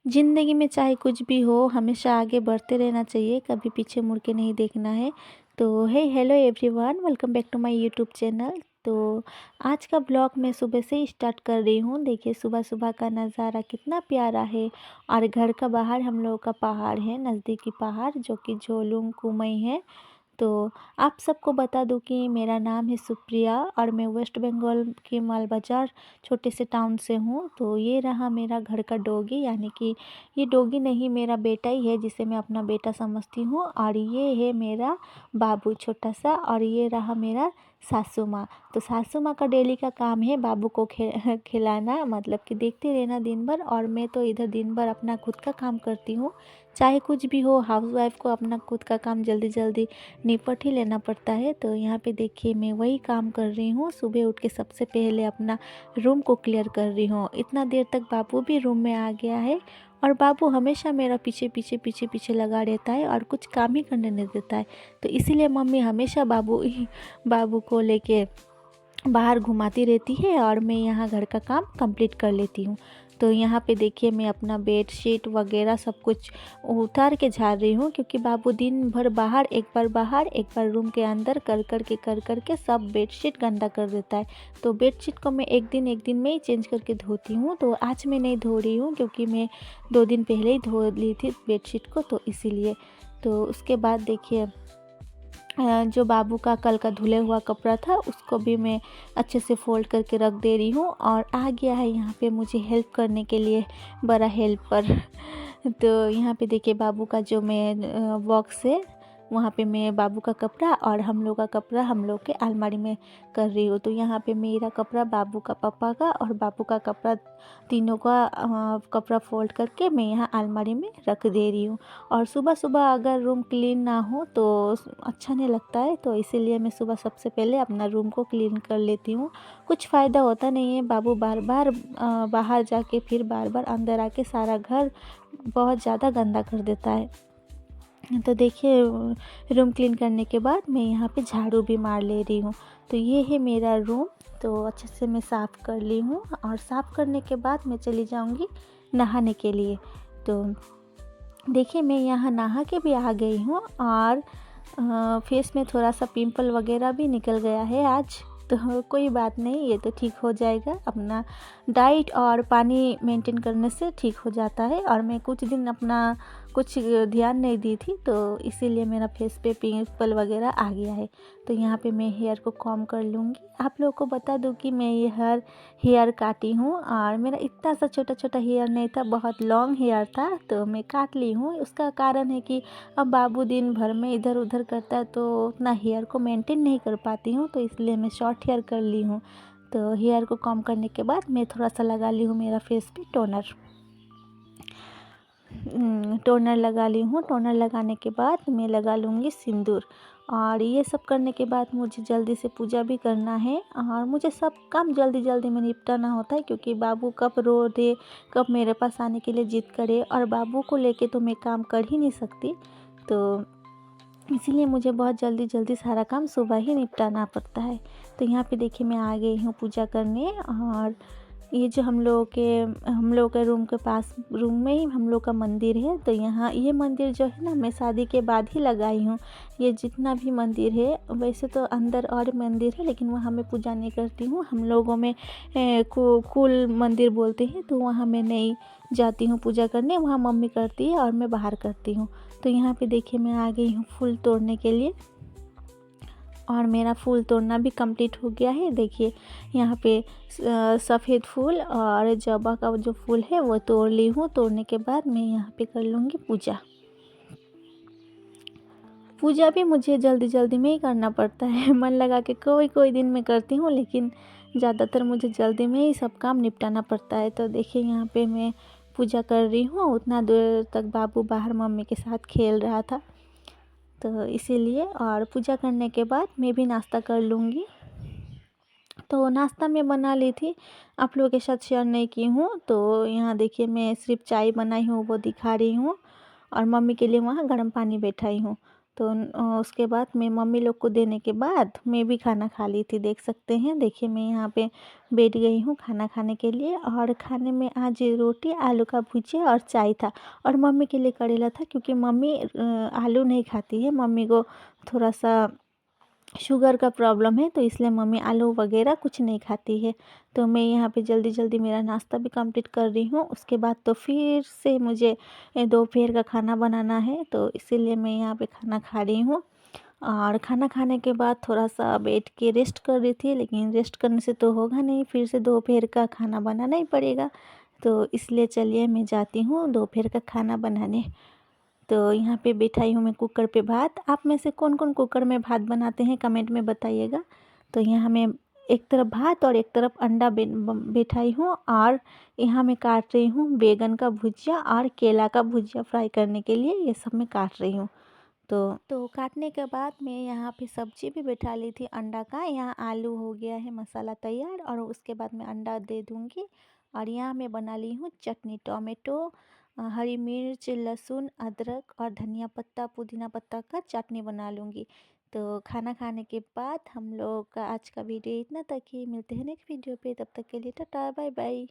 ज़िंदगी में चाहे कुछ भी हो, हमेशा आगे बढ़ते रहना चाहिए, कभी पीछे मुड़ के नहीं देखना है। तो hello everyone, welcome back to my YouTube channel. तो आज का ब्लॉग मैं सुबह से ही स्टार्ट कर रही हूँ। देखिए सुबह सुबह का नज़ारा कितना प्यारा है। और घर का बाहर हम लोगों का पहाड़ है, नज़दीकी पहाड़ जो कि झोलुंग कुमई है। तो आप सबको बता दूं कि मेरा नाम है सुप्रिया और मैं वेस्ट बंगाल के मालबाजार छोटे से टाउन से हूँ। तो ये रहा मेरा घर का डॉगी, यानी कि ये डॉगी नहीं, मेरा बेटा ही है जिसे मैं अपना बेटा समझती हूँ। और ये है मेरा बाबू छोटा सा, और ये रहा मेरा सासू माँ। तो सासू माँ का डेली का काम है बाबू को खिलाना, मतलब कि देखते रहना दिन भर। और मैं तो इधर दिन भर अपना खुद का काम करती हूँ। चाहे कुछ भी हो, हाउसवाइफ को अपना खुद का काम जल्दी जल्दी निपट ही लेना पड़ता है। तो यहाँ पे देखिए मैं वही काम कर रही हूँ। सुबह उठ के सबसे पहले अपना रूम को क्लियर कर रही हूँ। इतना देर तक बाबू भी रूम में आ गया है, और बाबू हमेशा मेरा पीछे पीछे पीछे पीछे लगा रहता है और कुछ काम ही करने नहीं देता है। तो इसीलिए मम्मी हमेशा बाबू को लेके बाहर घुमाती रहती है और मैं यहाँ घर का काम कंप्लीट कर लेती हूँ। तो यहाँ पे देखिए मैं अपना बेड शीट वगैरह सब कुछ उतार के झाड़ रही हूँ, क्योंकि बाबू दिन भर बाहर, एक बार रूम के अंदर कर के सब बेड शीट गंदा कर देता है। तो बेड शीट को मैं एक दिन में ही चेंज करके धोती हूँ। तो आज मैं नहीं धो रही हूँ क्योंकि मैं 2 दिन पहले ही धो ली थी बेड शीट को, तो इसीलिए। तो उसके बाद देखिए जो बाबू का कल का धुले हुआ कपड़ा था उसको भी मैं अच्छे से फोल्ड करके रख दे रही हूँ। और आ गया है यहाँ पे मुझे हेल्प करने के लिए बड़ा हेल्पर। तो यहाँ पे देखिए बाबू का जो मैं बॉक्स है, वहाँ पे मैं बाबू का कपड़ा और हम लोग का कपड़ा हम लोग के अलमारी में कर रही हूँ। तो यहाँ पे मेरा कपड़ा, बाबू का, पापा का और बाबू का कपड़ा, तीनों का कपड़ा फोल्ड करके मैं यहाँ अलमारी में रख दे रही हूँ। और सुबह सुबह अगर रूम क्लीन ना हो तो अच्छा नहीं लगता है। तो इसीलिए मैं सुबह सबसे पहले अपना रूम को क्लीन कर लेती हूँ। कुछ फ़ायदा होता नहीं है, बाबू बार बार बाहर जाके फिर बार बार अंदर आके सारा घर बहुत ज़्यादा गंदा कर देता है। तो देखिए रूम क्लीन करने के बाद मैं यहाँ पे झाड़ू भी मार ले रही हूँ। तो ये है मेरा रूम। तो अच्छे से मैं साफ़ कर ली हूँ, और साफ़ करने के बाद मैं चली जाऊँगी नहाने के लिए। तो देखिए मैं यहाँ नहा के भी आ गई हूँ, और फेस में थोड़ा सा पिंपल वगैरह भी निकल गया है आज। तो कोई बात नहीं, ये तो ठीक हो जाएगा। अपना डाइट और पानी मेंटेन करने से ठीक हो जाता है। और मैं कुछ दिन अपना कुछ ध्यान नहीं दी थी, तो इसीलिए मेरा फेस पे पिंपल वगैरह आ गया है। तो यहाँ पे मैं हेयर को कॉम कर लूँगी। आप लोगों को बता दूँ कि मैं ये हेयर काटी हूँ, और मेरा इतना सा छोटा छोटा हेयर नहीं था, बहुत लॉन्ग हेयर था, तो मैं काट ली हूँ। उसका कारण है कि अब बाबू दिन भर में इधर उधर करता है तो उतना हेयर को मेंटेन नहीं कर पाती हूँ, तो इसलिए मैं शॉर्ट हेयर कर ली हूँ। तो हेयर को कॉम करने के बाद मैं थोड़ा सा लगा ली हूँ मेरा फेस पे टोनर लगा ली हूँ। टोनर लगाने के बाद मैं लगा लूँगी सिंदूर। और ये सब करने के बाद मुझे जल्दी से पूजा भी करना है, और मुझे सब काम जल्दी जल्दी में निपटाना होता है, क्योंकि बाबू कब रो दे, कब मेरे पास आने के लिए जिद करे, और बाबू को लेके तो मैं काम कर ही नहीं सकती। तो इसीलिए मुझे बहुत जल्दी जल्दी सारा काम सुबह ही निपटाना पड़ता है। तो यहाँ पे देखिए मैं आ गई हूँ पूजा करने। और ये जो हम लोग के रूम के पास, रूम में ही हम लोग का मंदिर है। तो यहाँ ये मंदिर जो है ना, मैं शादी के बाद ही लगाई हूँ। ये जितना भी मंदिर है, वैसे तो अंदर और मंदिर है, लेकिन वहाँ मैं पूजा नहीं करती हूँ। हम लोगों में कुल मंदिर बोलते हैं, तो वहाँ मैं नहीं जाती हूँ पूजा करने। वहाँ मम्मी करती है और मैं बाहर करती हूँ। तो यहाँ पे देखिए मैं आ गई हूँ फूल तोड़ने के लिए, और मेरा फूल तोड़ना भी कंप्लीट हो गया है। देखिए यहाँ पे सफ़ेद फूल और जबा का जो फूल है वो तोड़ ली हूँ। तोड़ने के बाद मैं यहाँ पे कर लूँगी पूजा। पूजा भी मुझे जल्दी जल्दी में ही करना पड़ता है। मन लगा के कोई कोई दिन में करती हूँ, लेकिन ज़्यादातर मुझे जल्दी में ही सब काम निपटाना पड़ता है। तो देखिए यहाँ पे मैं पूजा कर रही हूँ। उतना देर तक बाबू बाहर मम्मी के साथ खेल रहा था, तो इसीलिए। और पूजा करने के बाद मैं भी नाश्ता कर लूँगी। तो नाश्ता मैं बना ली थी, आप लोगों के साथ शेयर नहीं की हूँ। तो यहाँ देखिए मैं सिर्फ चाय बनाई हूँ, वो दिखा रही हूँ, और मम्मी के लिए वहाँ गर्म पानी बैठाई हूँ। तो उसके बाद मैं मम्मी लोग को देने के बाद मैं भी खाना खा ली थी। देख सकते हैं, देखिए मैं यहाँ पे बैठ गई हूँ खाना खाने के लिए। और खाने में आज रोटी, आलू का भुजिया और चाय था। और मम्मी के लिए करेला था, क्योंकि मम्मी आलू नहीं खाती है। मम्मी को थोड़ा सा शुगर का प्रॉब्लम है, तो इसलिए मम्मी आलू वगैरह कुछ नहीं खाती है। तो मैं यहाँ पे जल्दी जल्दी मेरा नाश्ता भी कंप्लीट कर रही हूँ। उसके बाद तो फिर से मुझे दोपहर का खाना बनाना है, तो इसीलिए मैं यहाँ पे खाना खा रही हूँ। और खाना खाने के बाद थोड़ा सा बैठ के रेस्ट कर रही थी, लेकिन रेस्ट करने से तो होगा नहीं, फिर से दोपहर का खाना बनाना ही पड़ेगा। तो इसलिए चलिए मैं जाती हूँ दोपहर का खाना बनाने। तो यहाँ पे बिठाई हूँ मैं कुकर पे भात। आप में से कौन कौन कुकर में भात बनाते हैं कमेंट में बताइएगा। तो यहाँ मैं एक तरफ भात और एक तरफ अंडा बिठाई हूँ। और यहाँ मैं काट रही हूँ बैगन का भुजिया और केला का भुजिया फ्राई करने के लिए, ये सब मैं काट रही हूँ। तो काटने के बाद मैं यहाँ पे सब्जी भी बैठा ली थी अंडा का। यहाँ आलू हो गया है मसाला तैयार, और उसके बाद मैं अंडा दे दूँगी। और यहाँ मैं बना ली हूँ चटनी, टोमेटो, हरी मिर्च, लहसुन, अदरक और धनिया पत्ता, पुदीना पत्ता का चटनी बना लूँगी। तो खाना खाने के बाद हम लोग का आज का वीडियो इतना तक ही। मिलते हैं नेक्स्ट वीडियो पे, तब तक के लिए टाटा बाय बाय।